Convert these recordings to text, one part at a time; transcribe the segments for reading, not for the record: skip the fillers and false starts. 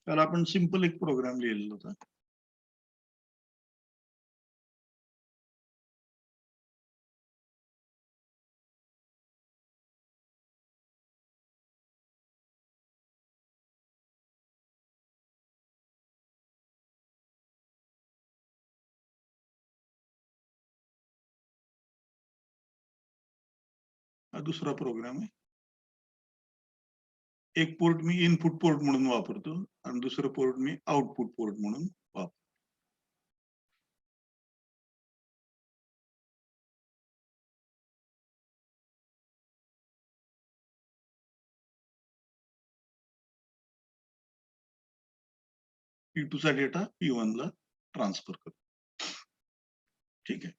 त्याला आपण सिंपल एक प्रोग्राम लिहिलेला होता. हा दुसरा प्रोग्राम आहे. एक पोर्ट मी इनपुट पोर्ट म्हणून वापरतो आणि दुसरं पोर्ट मी आउटपुट पोर्ट म्हणून वापरतो. P2 चा डेटा P1 ला ट्रान्सफर करतो. ठीक आहे.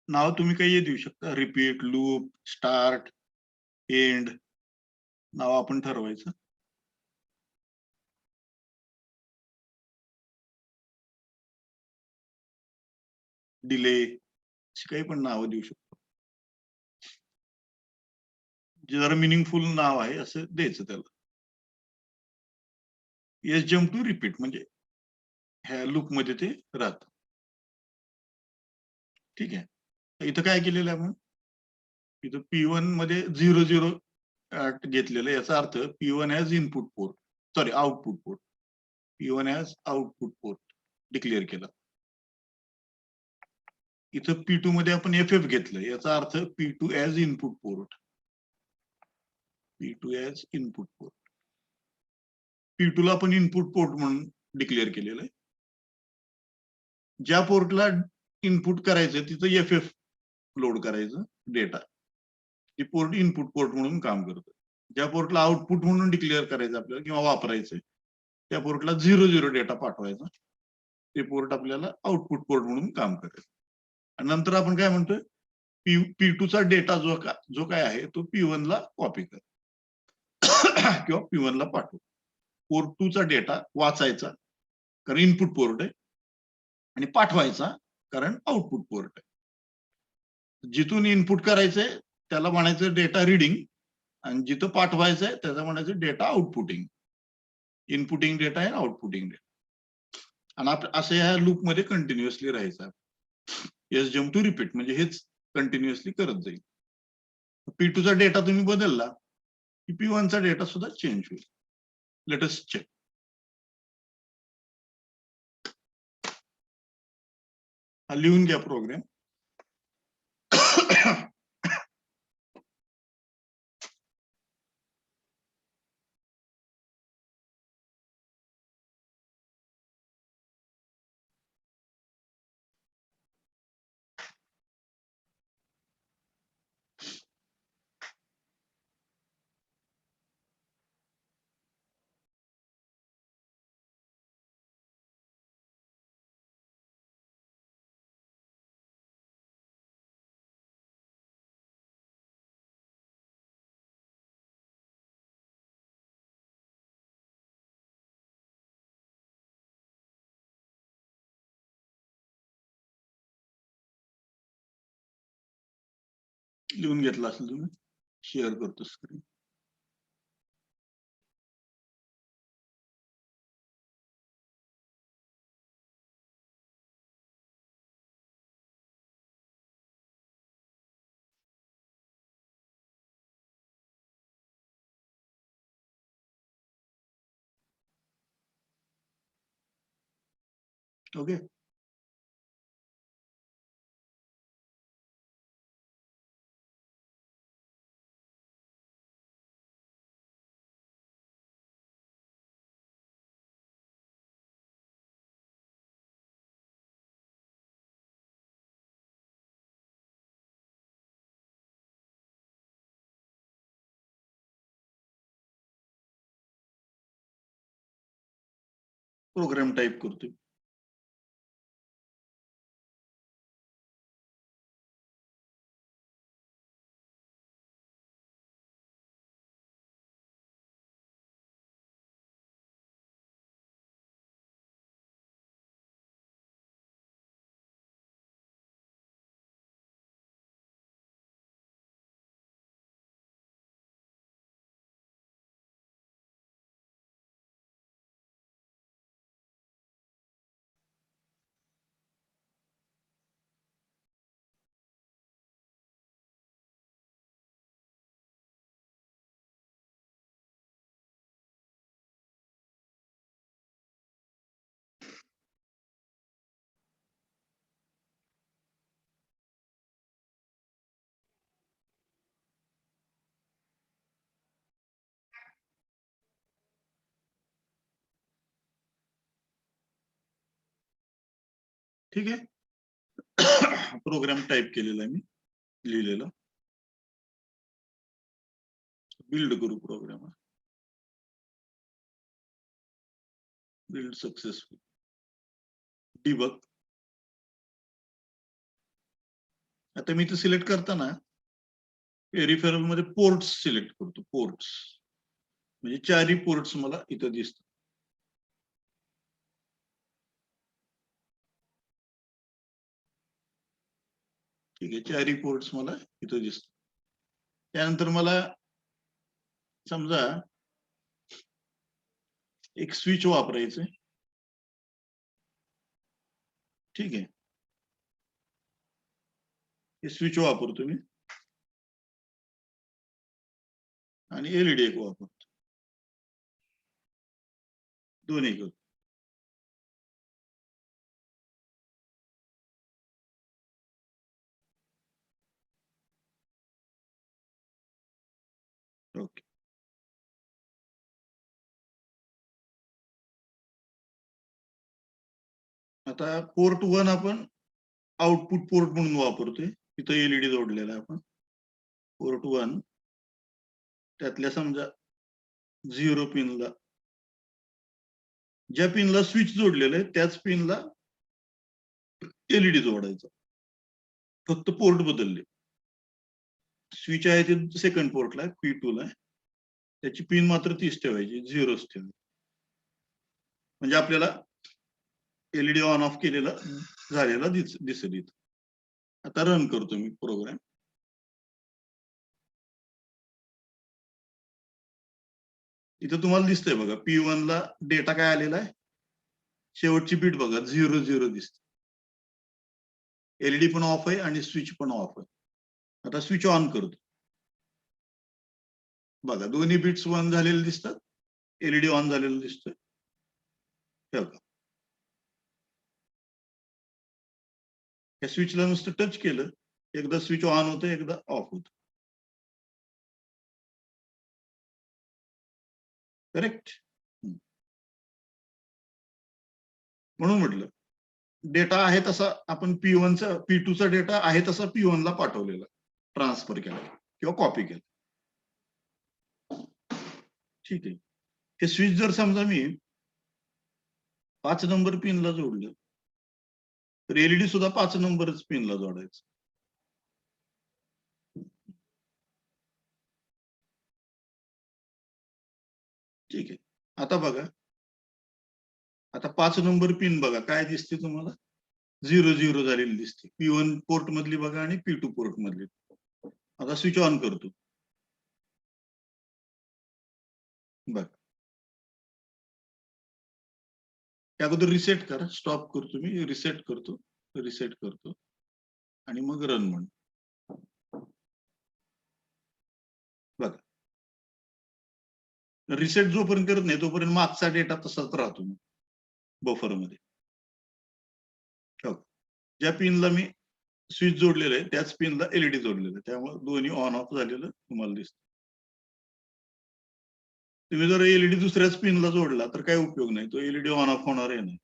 नाव तुम्ही काही देऊ शकता. रिपीट, लूप, स्टार्ट, एंड नाव आपण ठरवायचं. डिले अशी काही पण नावं देऊ शकतो. जे जरा मिनिंगफुल नाव आहे असं द्यायचं त्याला. एस जम्प टू रिपीट म्हणजे ह्या लूप मध्ये ते राहतं. ठीक आहे. इथं काय केलेलं आहे आपण? इथं P1 मध्ये 0-0 घेतलेलं आहे. याचा अर्थ P1 as input port, sorry output port. P1 as output port declare केला. इथं P2 मध्ये आपण FF घेतलं. याचा अर्थ P2 as input port. P2 as input port. P2 ला आपण इनपुट पोर्ट म्हणून डिक्लेअर केलेलं आहे. ज्या पोर्टला इनपुट करायचं तिथं FF लोड करायचं डेटा. ती पोर्ट इनपुट पोर्ट म्हणून काम करतं. ज्या पोर्टला आउटपुट म्हणून डिक्लेअर करायचं आपल्याला किंवा वापरायचंय त्या पोर्टला 0-0 डेटा पाठवायचा. ते पोर्ट आपल्याला आउटपुट पोर्ट म्हणून काम करेल. आणि नंतर आपण काय म्हणतोय, P2 चा डेटा जो काय आहे तो P1 ला कॉपी कर किंवा P1 ला पाठव. पोर्ट 2 चा डेटा वाचायचा कारण इनपुट पोर्ट आहे आणि पाठवायचा कारण आउटपुट पोर्ट आहे. जिथून इनपुट करायचंय त्याला म्हणायचं डेटा रिडिंग आणि जिथं पाठवायचंय त्याला म्हणायचं डेटा आउटपुटिंग. इनपुटिंग डेटा आहे आउटपुटिंग डेटा. आणि असं ह्या लूप मध्ये कंटिन्युअसली राहायचं. एस जम्प टू रिपीट म्हणजे हेच कंटिन्युअसली करत जाईल. P2 चा डेटा तुम्ही बदलला की P1 चा डेटा सुद्धा चेंज होईल. Let us check. हा लिहून घ्या प्रोग्राम. लिहून घेतला असेल तुम्ही. शेअर करतो स्क्रीन. ओके. प्रोग्राम टाईप करतोय. ठीक आहे. प्रोग्राम टाईप केलेला आहे मी, लिहिलेला. बिल्ड करू प्रोग्राम. Build successful. डिबग. आता मी इथे सिलेक्ट करताना पेरिफेरल मध्ये पोर्ट्स सिलेक्ट करतो. पोर्ट्स म्हणजे 4ही पोर्ट्स मला इथं दिसतात. ठीक आहे, 4ही पोर्ट्स मला इथं दिसतात. त्यानंतर मला समजा एक स्विच वापरायचं. ठीक आहे, हे स्विच वापरतो मी आणि एलईडी एक वापरतो. दोन्ही करतो. ओके. आता पोर्ट 1 आपण आउटपुट पोर्ट म्हणून वापरतोय. तिथं एलईडी जोडलेला आहे आपण. पोर्ट 1 त्यातल्या समजा 0 पिनला, ज्या पिनला स्विच जोडलेलं आहे त्याच पिनला एलईडी जोडायचा. फक्त पोर्ट बदलले. स्विच आहे ते सेकंड पोर्टला आहे, P2 ला आहे. त्याची पिन मात्र 30 ठेवायची, 0च ठेवायची. म्हणजे आपल्याला एलईडी ऑन ऑफ केलेला झालेला दिसेल इथं. आता रन करतो मी प्रोग्राम. इथं तुम्हाला दिसतंय बघा, P1 ला डेटा काय आलेला आहे, शेवटची बीट बघा 0 दिसते. एलईडी पण ऑफ आहे आणि स्विच पण ऑफ आहे. आता स्विच ऑन करतो. बघा दोन्ही बिट्स 1 झालेले दिसतात, एलईडी ऑन झालेलं दिसतोय. या स्विचला नुसतं टच केलं, एकदा स्विच ऑन होतं, एकदा ऑफ होतं. करेक्ट. म्हणून म्हटलं डेटा आहे तसा आपण P1चा P2चा डेटा आहे तसा P1 ला पाठवलेला, ट्रान्सफर केला किंवा कॉपी केला. ठीक आहे. हे स्विच जर समजा मी 5 नंबर पिनला जोडलं तर एलईडी सुद्धा 5 नंबरच पिनला जोडायचं. ठीक आहे. आता बघा, आता 5 नंबर पिन बघा काय दिसते तुम्हाला, 0 झालेली दिसते. P1 पोर्ट मधली बघा आणि P2 पोर्ट मधली. आता स्विच ऑन करतो. बघा, त्या अगोदर रिसेट करा. स्टॉप करतो मी, रिसेट करतो आणि मग रन म्हणतो. बघा, रिसेट जोपर्यंत करत नाही तोपर्यंत मागचा डेटा तसाच राहतो बफर मध्ये. ज्या पिनला मी स्विच जोडलेलं आहे त्याच पिनला एलईडी जोडलेलं आहे, त्यामुळे दोन्ही ऑन ऑफ झालेलं तुम्हाला दिसतं. तुम्ही जर एलईडी दुसऱ्याच पिनला जोडला तर काही उपयोग नाही, तो एलईडी ऑन ऑफ होणार आहे नाही.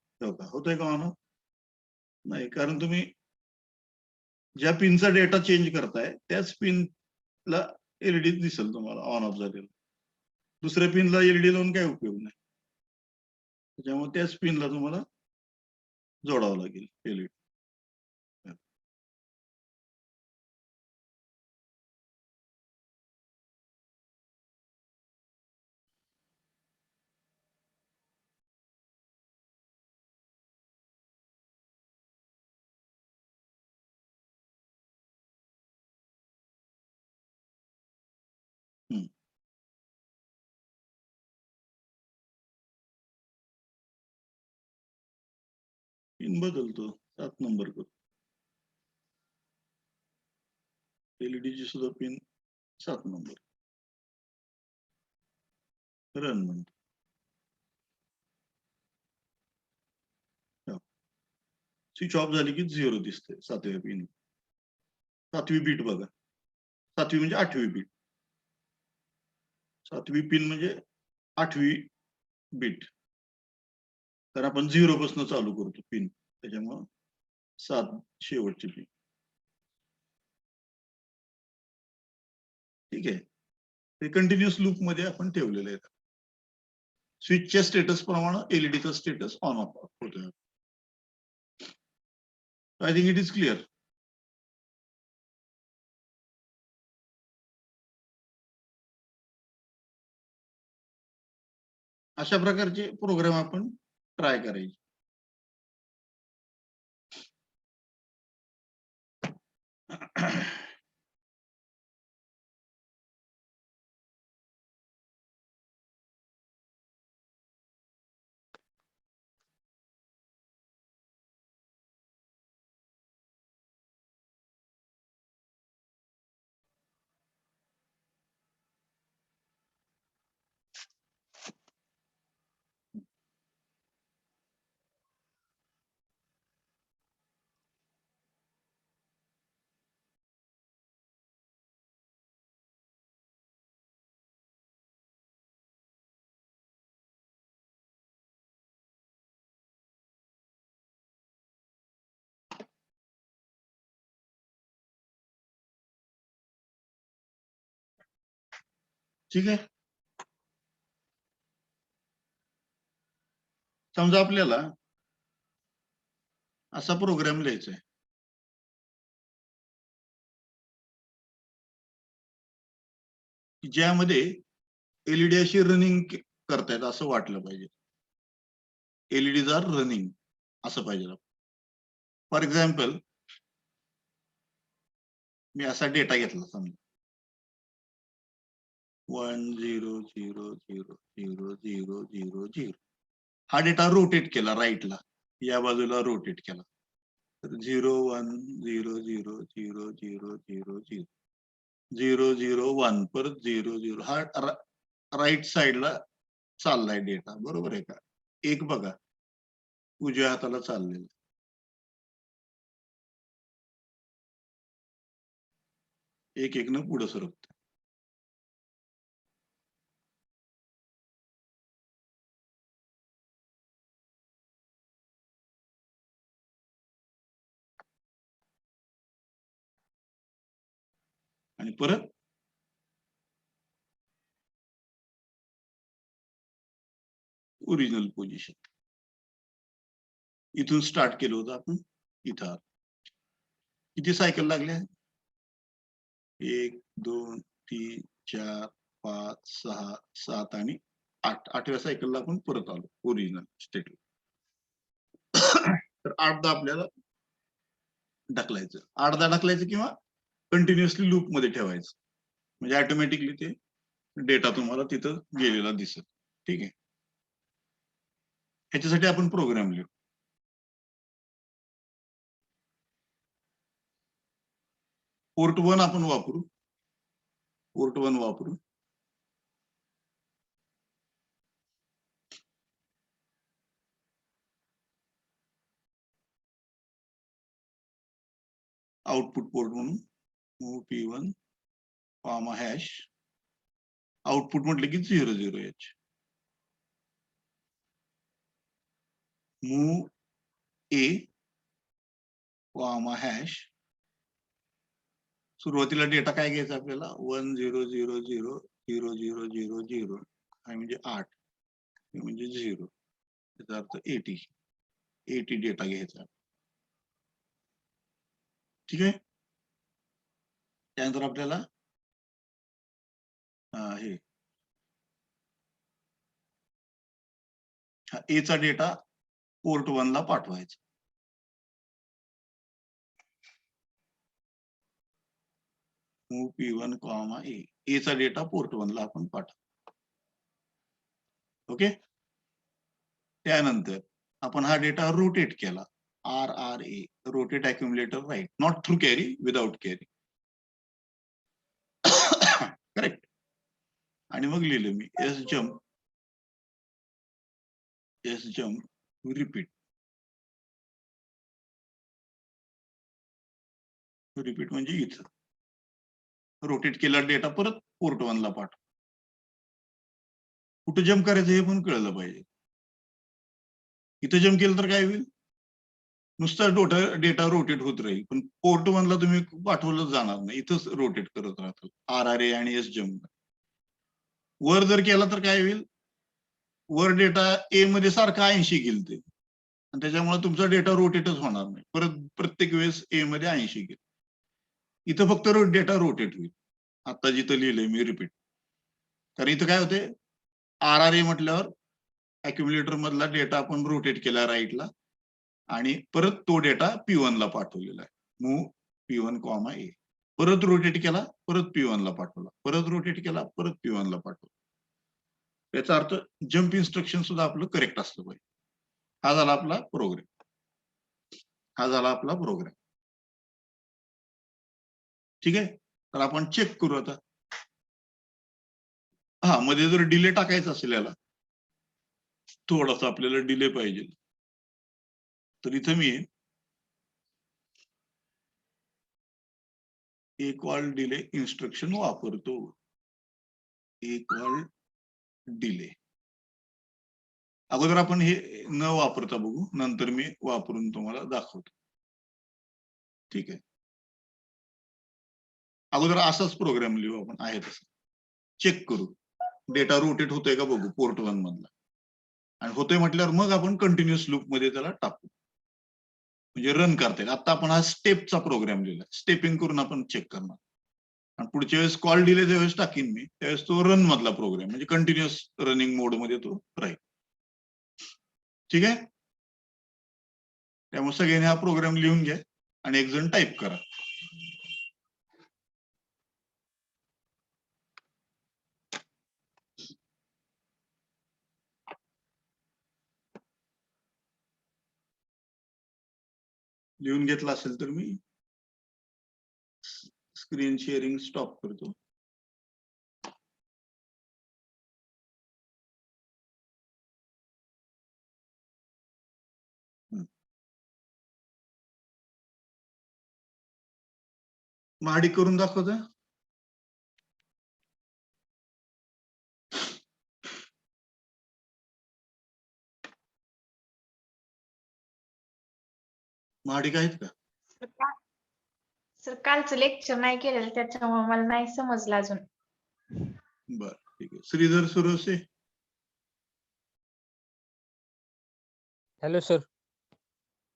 होतोय का ऑन ऑफ? नाही, कारण तुम्ही ज्या पिनचा डेटा चेंज करताय त्याच पिनला एलईडी दिसेल तुम्हाला ऑन ऑफ झालेलं. दुसऱ्या पिनला एलईडी लावून काही उपयोग नाही, त्याच्यामुळे त्याच पिनला तुम्हाला जोडावं लागेल एलईडी. पिन बदलतो, 7 नंबर करतो. एलईडीची सुद्धा पिन 7 नंबर. रन म्हणतो. स्विच ऑफ झाली की 0 दिसते 7व्या पिन. 7वी बीट बघा, 7वी म्हणजे 8वी बीट. 7वी पिन म्हणजे 8वी बीट. तर आपण 0 पासून चालू करतो पिन, त्याच्यामुळं 7 शेवटची पिन. ठीक आहे. ते कंटिन्युअस लूप मध्ये आपण ठेवलेले आहेत. स्विचच्या स्टेटस प्रमाणे एलईडीचा स्टेटस ऑन ऑफ होतोय. I think it is clear. अशा प्रकारचे प्रोग्राम आपण ट्राय करायचे. ठीक आहे. समजा आपल्याला असा प्रोग्राम लिहायचा आहे. ज्यामध्ये एलईडी अशी रनिंग करतायत असं वाटलं पाहिजे. एलईडीज आर रनिंग असं पाहिजे. फॉर एक्झाम्पल मी असा डेटा घेतला समजा 1 0 0 0 0 0 0 0. हा डेटा रोटेट केला राईटला, या बाजूला रोटेट केला. तर 0 1 0 0 0 0 0 0 0 0 1 परत 0 0. हा राईट साइडला चाललाय डेटा, बरोबर आहे का? एक बघा उजव्या हाताला चाललेला, एक एक न पुढे सरकत. आणि परत ओरिजिनल पोझिशन. इथून स्टार्ट केलं होतं आपण, इथं किती सायकल लागल्या? 1 2 3 4 5 6 7 आणि 8. 8व्या सायकलला आपण परत आलो ओरिजिनल स्टेटला. तर 8दा आपल्याला ढकलायचं, 8दा ढकलायचं किंवा कंटिन्युअसली लूप मध्ये ठेवायचं, म्हणजे ऑटोमॅटिकली ते डेटा तुम्हाला तिथं गेलेला दिसत. ठीक आहे. ह्याच्यासाठी आपण प्रोग्राम लिहू. पोर्ट 1 आपण वापरू. पोर्ट 1 वापरू. आउटपुट पोर्ट म्हणून move P1 comma hash. Output म्हटलं की 0 0 H. Move A comma hash. सुरुवातीला डेटा काय घ्यायचा आपल्याला? 1 0 0 0 0 0 0 0 म्हणजे 8, म्हणजे 0, त्याचा अर्थ 80 डेटा घ्यायचा. ठीक आहे. त्यानंतर आपल्याला हे ए चा डेटा पोर्ट 1 ला पाठवायचा. मूव P1 कॉमा ए. ए चा डेटा पोर्ट 1 ला आपण पाठवू. ओके. त्यानंतर आपण हा डेटा रोटेट केला. RRA, rotate accumulator right, not through carry, without carry. Correct. आणि मग लिहिलं मी एस जम्प रिपीट. रिपीट म्हणजे इथं रोटेट केला डेटा परत पोर्ट 1 ला पाठव. कुठं जम्प करायचं हे पण कळलं पाहिजे. इथं जम्प केलं तर काय होईल? नुसता डेटा रोटेट होत राहील, पण पोर्ट वनला तुम्ही पाठवलं जाणार नाही, इथंच रोटेट करत राहतं RRA आणि SGEM. वर जर केला तर काय होईल, वर डेटा ए मध्ये सारखा 80 गेल ते, आणि त्याच्यामुळे तुमचा डेटा रोटेटच होणार नाही, परत प्रत्येक वेळेस ए मध्ये 80 गेल. इथं फक्त डेटा रोटेट होईल. आता जिथं लिहिलंय मी रिपीट, कारण इथं काय होते, RRA म्हटल्यावर अक्युम्युलेटर मधला डेटा आपण रोटेट केला राईटला, आणि परत तो डेटा P1 ला पाठवलेला आहे, मूव P1, A. परत रोटेट केला, परत P1 ला पाठवला, परत रोटेट केला, परत P1 ला पाठवला. याचा अर्थ जम्प इन्स्ट्रक्शन सुद्धा आपलं करेक्ट असलं पाहिजे. हा झाला आपला प्रोग्राम. ठीक आहे, तर आपण चेक करू आता. हा, मध्ये जर डिले टाकायचा असेल याला, थोडासा आपल्याला डिले पाहिजे, तर इथं मी equal डिले इन्स्ट्रक्शन वापरतो. equal डिले अगोदर आपण हे न वापरता बघू, नंतर मी वापरून तुम्हाला दाखवतो. ठीक आहे, अगोदर असाच प्रोग्राम लिहू आपण, आहे तसं चेक करू, डेटा रोटेट होतोय का बघू पोर्ट 1 मधला, आणि होतोय म्हटल्यावर मग आपण कंटिन्युअस लूप मध्ये त्याला टाकू, म्हणजे रन करता येईल. आता आपण हा स्टेपचा प्रोग्राम लिहिला, स्टेपिंग करून आपण चेक करणार, आणि पुढच्या वेळेस कॉल डिले ज्यावेळेस टाकीन मी, त्यावेळेस तो रन मधला प्रोग्राम, म्हणजे कंटिन्युअस रनिंग मोड मध्ये तो राहील. ठीक आहे, त्यामुळे सगळ्यांनी हा प्रोग्राम लिहून घ्या आणि एक जण टाईप करा. लिहून घेतला असेल तर मी स्क्रीन शेअरिंग स्टॉप करतो. महाडी करून दाखवता. महाडिक आहेत का? सर कालचं लेक्चर नाही केलेलं, त्याच्यामुळे मला नाही समजलं अजून. बर, ठीक आहे. श्रीधर सुरसे. Hello sir.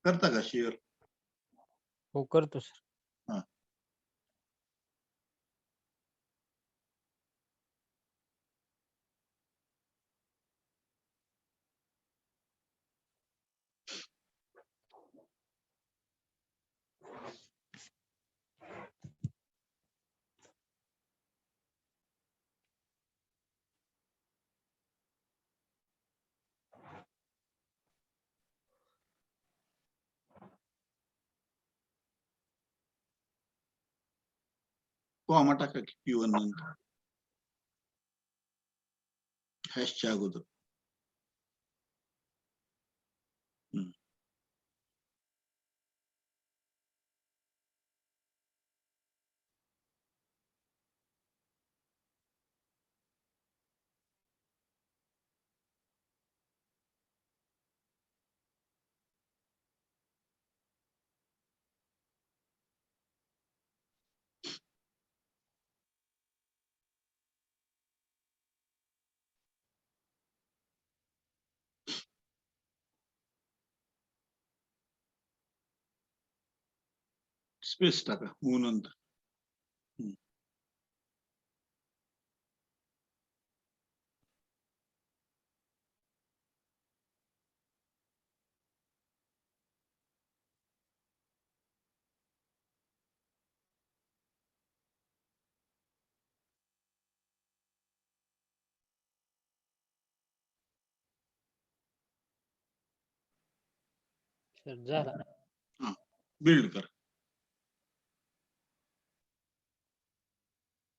करता का शेअर? हो करतो सर. हा, कॉमा टाका की P1 नंतर हॅशच्या अगोदर. स्पेस टाका मूव नंतर. सर झाला. हा, बिल्ड कर.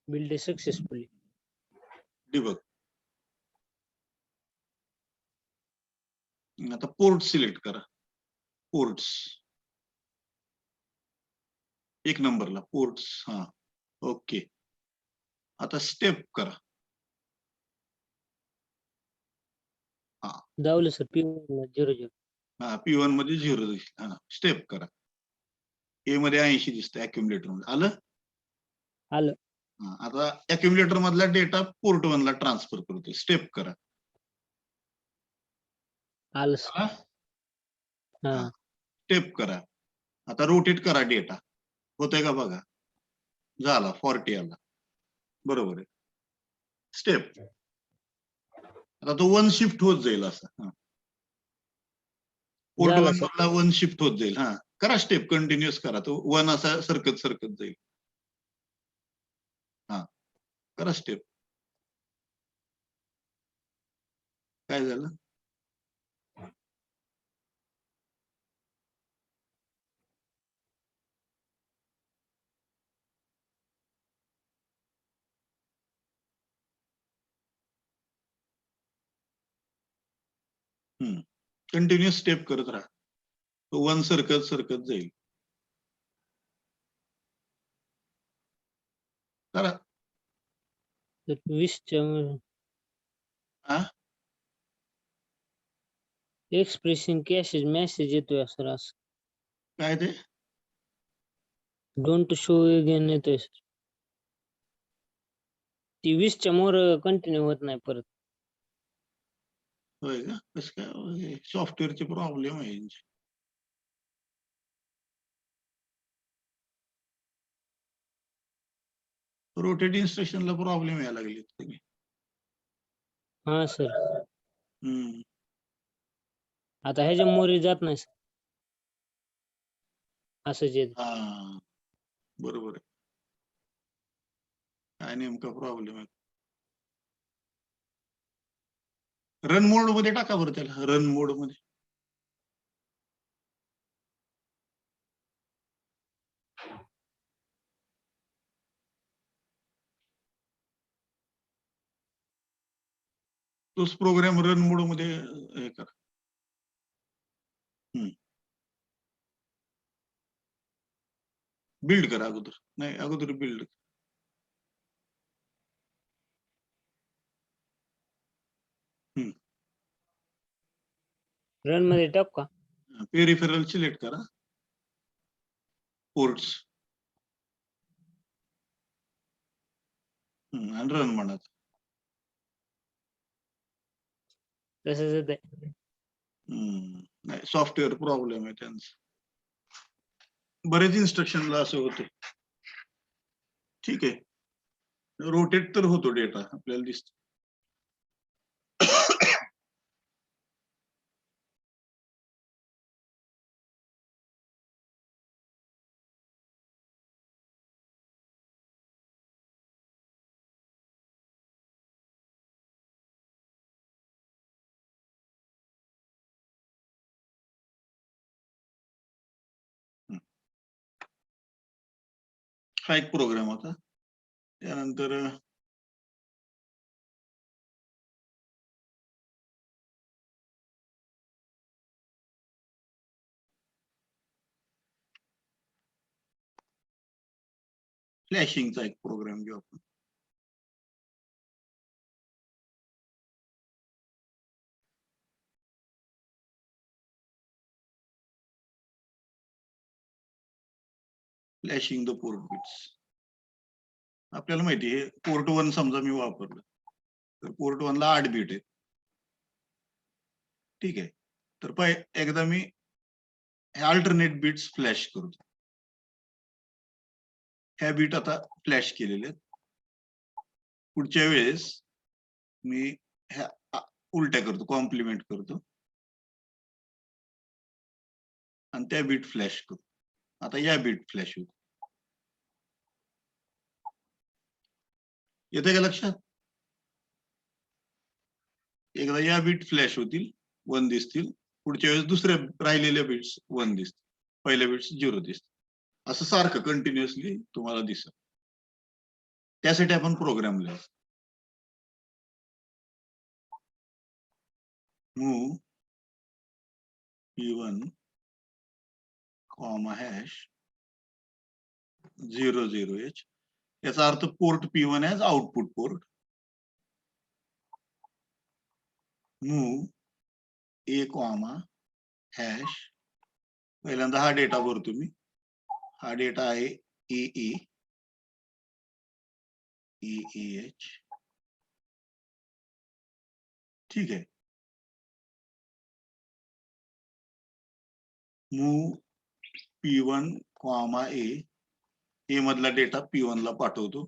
Build successfully. डिबग. आता पोर्ट सिलेक्ट करा. पोर्ट्स 1 नंबरला पोर्ट्स. हा, ओके. आता स्टेप करा. हा, दावलं सर. P1 0 0. हा P1 मध्ये 0 दिसत. हा स्टेप करा. ए मध्ये 80 दिसतं अक्युमुलेटर मध्ये. आलं? आलं. हा, आता अक्युमुलेटर मधला डेटा पोर्ट 1 ला ट्रान्सफर करतो. स्टेप करा. आलं सर. हा? हा. हा. स्टेप करा. आता रोटेट करा डेटा. होतंय का बघा. झाला 40 आला. बरोबर आहे. स्टेप. आता तो 1 शिफ्ट होत जाईल असा. पोर्ट झालं 1 सर. मधला 1 शिफ्ट होत जाईल. हा करा स्टेप कंटिन्युअस करा. तो 1 असा सरकत जाईल. हा करा स्टेप. काय झालं? कंटिन्युअस स्टेप करत राहा. तो 1 सरकत जाईल. करा. 20च्या हा एक्सप्रेशन कॅशेज मेसेज येतोय सर. असं काय ते? डोंट शो अगेन येतोय सर. ती 20च्या मोर कंटिन्यू होत नाही परत. होय का? कसं काय? सॉफ्टवेअरचे प्रॉब्लेम आहे. रोटेट इन्स्ट्रक्शनला प्रॉब्लेम यायला लागले. हा सर. हम्म. आता ह्याच्या मोरी जात नाही सर. असंच येत. हा बरोबर आहे. काय नेमका प्रॉब्लेम आहे? रन मोड मध्ये टाका बरं त्याला. रन मोड मध्ये. तोच प्रोग्राम रन मोड मध्ये हे करा. बिल्ड करा अगोदर. नाही अगोदर बिल्ड. रन मध्ये टाक का? पेरिफेरल सिलेक्ट करा. पोर्ट्स आणि रन म्हणा. तसंच येत. नाही सॉफ्टवेअर प्रॉब्लेम आहे त्यांचं. बरेच इन्स्ट्रक्शनला असं होते. ठीक आहे. रोटेट तर होतो डेटा आपल्याला दिसतो. हा एक प्रोग्राम होता. त्यानंतर फ्लॅशिंगचा एक प्रोग्राम घेऊ आपण. Flashing the port bits. आपल्याला माहिती आहे पोर्ट 1 समजा मी वापरलं तर पोर्ट 1 ला 8 बीट आहे. ठीक आहे. तर एकदा मी अल्टरनेट बिट्स फ्लॅश करतो. ह्या बीट आता फ्लॅश केलेले आहेत. पुढच्या वेळेस मी ह्या उलट्या करतो, कॉम्प्लिमेंट करतो आणि त्या बीट फ्लॅश करतो. आता या बीट फ्लॅश होतो. येते का लक्षात? एकदा या बीट फ्लॅश होतील, 1 दिसतील. पुढच्या वेळेस दुसऱ्या राहिलेल्या बीट्स 1 दिसतील. पहिल्या बीट्स 0 दिसतील. असं सारखं कंटिन्युअसली तुम्हाला दिसत. त्यासाठी आपण प्रोग्राम लिहायचा. Move P1 $00H. याचा अर्थ port P1 as output port. Move A, hash पहिल्यांदा हा डेटा भरतो मी. हा डेटा आहे EEH. ठीक आहे. मूव P1, A मधला डेटा P1 ला पाठवतो.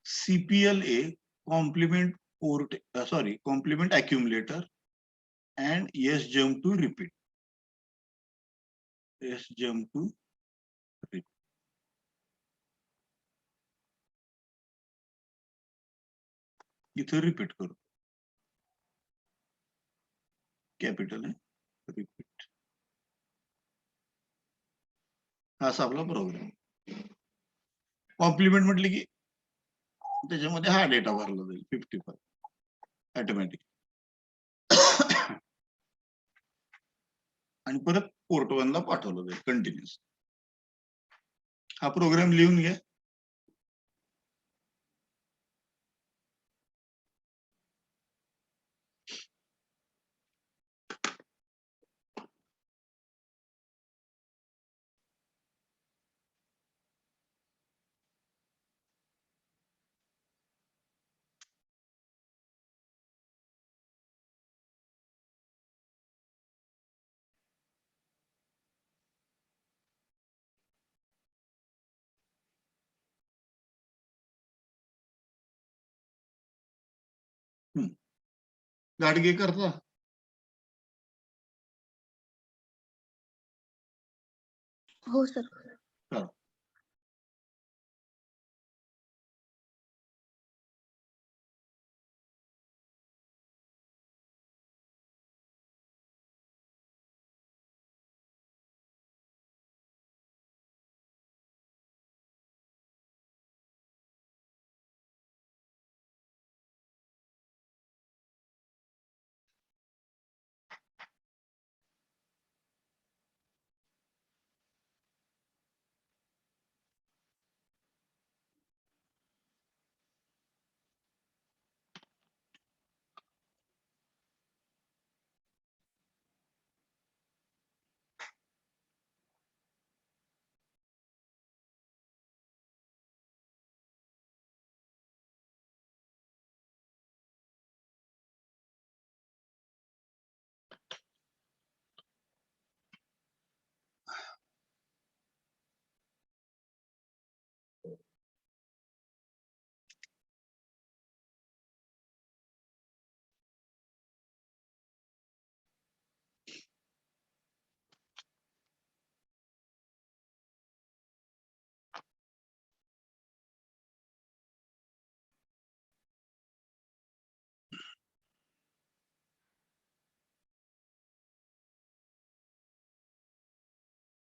CPLA complement port complement accumulator and yes jump to repeat. Yes jump to repeat. इथं रिपीट करू. कॅपिटल आहे रिपीट. हा असा आपला प्रोग्राम. कॉम्प्लिमेंट म्हटले की त्याच्यामध्ये हा डेटा भरला जाईल 55 ऑटोमॅटिक. आणि परत पोर्ट 1 ला पाठवलं जाईल कंटिन्युअस. हा प्रोग्राम लिहून घ्या. गाडगे करता. हो सर. करा.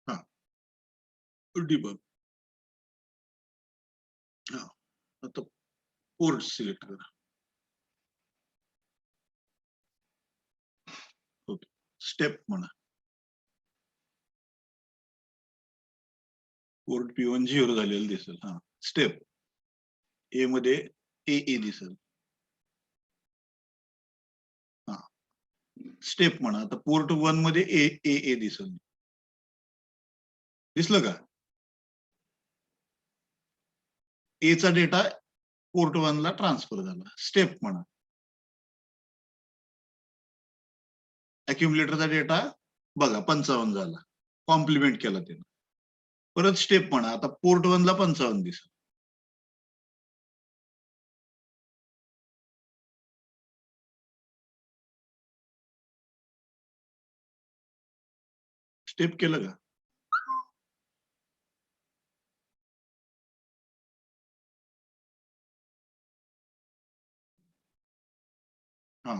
हा डिबग. हा आता पोर्ट सिलेक्ट करा. ओके. स्टेप म्हणा. पोर्ट P1 0 झालेलं दिसेल. हा स्टेप ए मध्ये AA दिसेल. हा स्टेप म्हणा. आता पोर्ट 1 मध्ये AA दिसेल. दिसलं का? ए चा डेटा पोर्ट 1 ला ट्रान्सफर झाला. स्टेप म्हणा. अक्युमुलेटरचा डेटा बघा 55 झाला. कॉम्प्लिमेंट केला त्यानं. परत स्टेप म्हणा. आता पोर्ट 1 ला 55 दिसेल. स्टेप केलं का? हा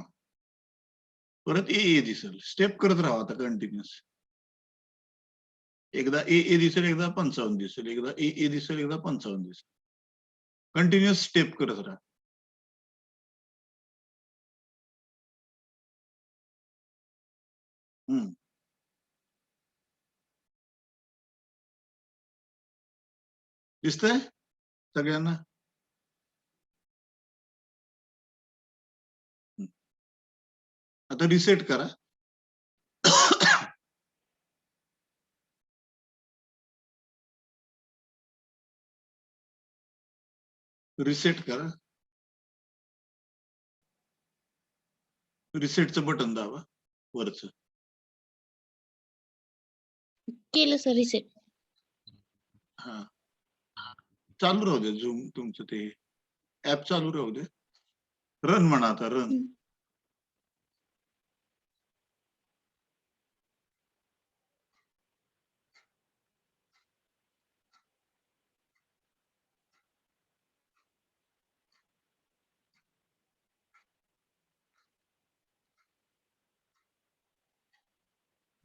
परत AA दिसेल. स्टेप करत राहा आता कंटिन्युअस. एकदा AA दिसेल, एकदा 55 दिसेल, एकदा AA दिसेल, एकदा 55 दिसेल. कंटिन्युअस स्टेप करत राहा. दिसतंय सगळ्यांना? आता रिसेट करा. रिसेट करा. रिसेटचं बटन दाबा वरचं. केलं सर रिसेट. हा चालू राहू दे. झूम तुमचं ते ऍप चालू राहू दे. रन म्हणा आता. रन.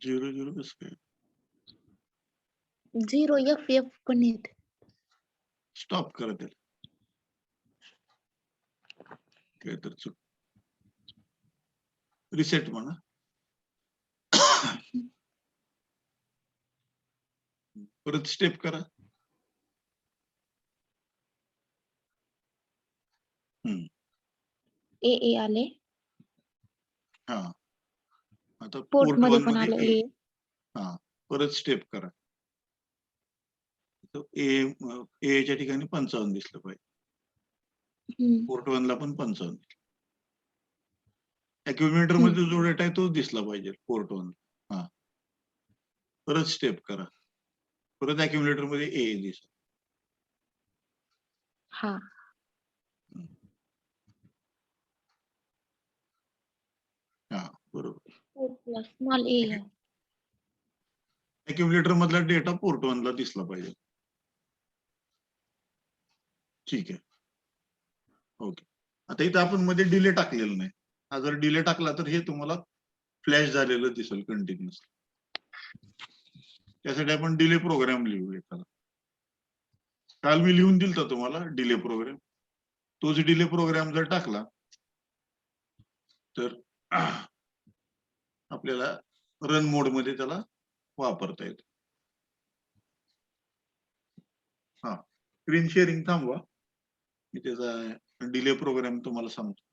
0 कसं काय? 0 FF पण येते. स्टॉप करा त्याला. काय तर चूक. रिसेट म्हणा. परत स्टेप करा. ए आले. हा आता पोर्ट पोर्ट मध्ये 1 पण मध्ये आलं ए. ए. हा परत स्टेप करा. एच्या ठिकाणी 55 दिसलं पाहिजे. पोर्ट 1 ला पण 55. अॅक्युम्युलेटर मध्ये जो डेटा आहे तोच दिसला पाहिजे पोर्ट 1. हा परत स्टेप करा. परत अॅक्युम्युलेटर मध्ये ए दिसत. हा हा बरोबर. पोर्टला स्मॉल ए. अॅक्युम्युलेटर मधला डेटा पोर्ट 1 ला दिसला पाहिजे. ठीक आहे. ओके. आता इथं आपण मध्ये डिले टाकलेला नाही. हा जर डिले टाकला तर हे तुम्हाला फ्लॅश झालेलं दिसेल कंटिन्युअस. त्यासाठी आपण डिले प्रोग्राम लिहू एखादा. काल मी लिहून दिलता तुम्हाला डिले प्रोग्राम. तोच डिले प्रोग्राम जर टाकला तर आपल्याला रन मोड मध्ये त्याला वापरता येतं. हा स्क्रीन शेअरिंग थांबवा. मी त्याचा डिले प्रोग्राम तुम्हाला सांगतो.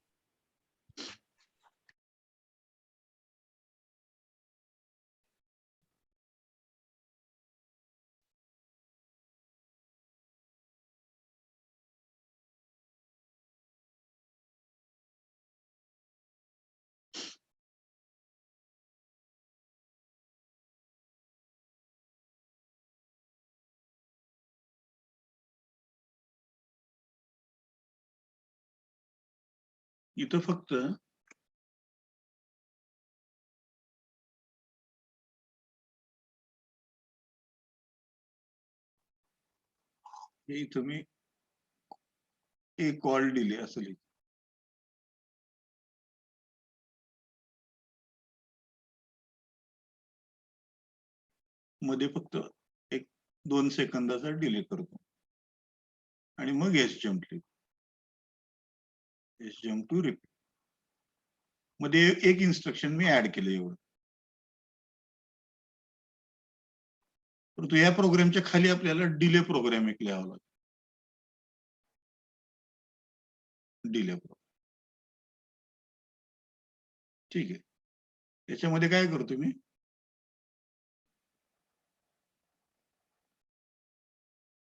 इथं फक्त हे इथं मी एक कॉल डिले असं लिहितो. मध्ये फक्त 1-2 सेकंदाचा डिले करतो आणि मग एस जम्प लिहितो. S jump to repeat. मध्ये एक इन्स्ट्रक्शन मी ऍड केलं एवढं. परंतु या प्रोग्रामच्या खाली आपल्याला डिले प्रोग्राम एक लिहावा लागतो. Delay program. ठीक आहे. याच्यामध्ये काय करतो मी,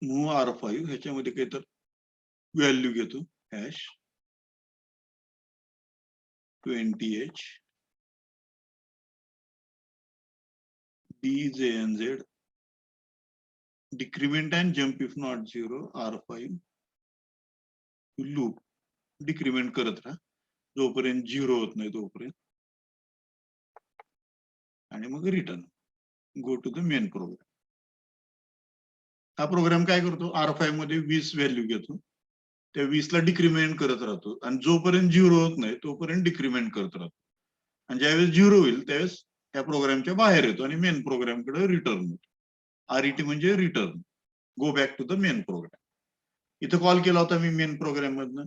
मूव्ह R5 ह्याच्यामध्ये काही तर व्हॅल्यू घेतो. Hash 20H DJNZ decrement and jump if not 0 R5 loop decrement करत राहा जोपर्यंत 0 होत नाही तोपर्यंत. आणि मग return go to the main program. हा प्रोग्राम काय करतो, R5 मध्ये 20 व्हॅल्यू घेतो. त्या 20 ला डिक्रिमेंट करत राहतो आणि जोपर्यंत 0 होत नाही तोपर्यंत डिक्रिमेंट करत राहतो. आणि ज्यावेळेस 0 होईल त्यावेळेस त्या प्रोग्रामच्या बाहेर येतो आणि मेन प्रोग्रामकडे रिटर्न होतो. RET म्हणजे return, go back to the main program. इथं कॉल केला होता मी मेन प्रोग्राम मधनं,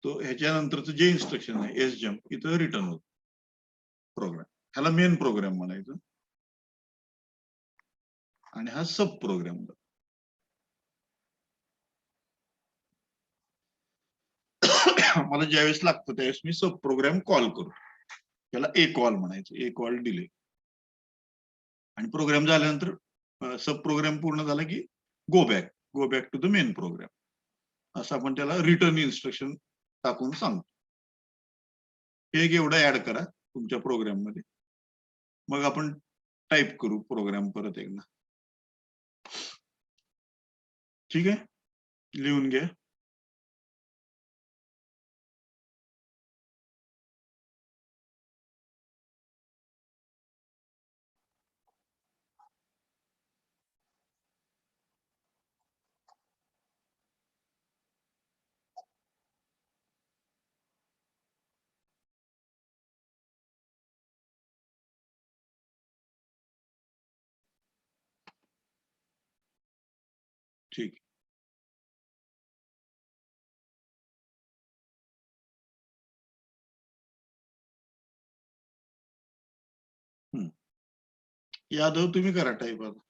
तो ह्याच्यानंतरचं जे इन्स्ट्रक्शन आहे एस जम्प इथं रिटर्न होतो प्रोग्राम. ह्याला मेन प्रोग्राम म्हणायचं. आणि हा सब प्रोग्राम. मला ज्यावेळेस लागतं त्यावेळेस मी सब प्रोग्राम कॉल करू. त्याला ए कॉल म्हणायचं. ACALL delay. आणि प्रोग्राम झाल्यानंतर सब प्रोग्राम पूर्ण झाला की go back to the main program. असं आपण त्याला रिटर्न इन्स्ट्रक्शन टाकून सांगतो. हे एक एवढं ऍड करा तुमच्या प्रोग्राम मध्ये. मग आपण टाईप करू प्रोग्राम परत एकदा. ठीक आहे, लिहून घ्या. ठीक. यादव तुम्ही करा टाईप आता.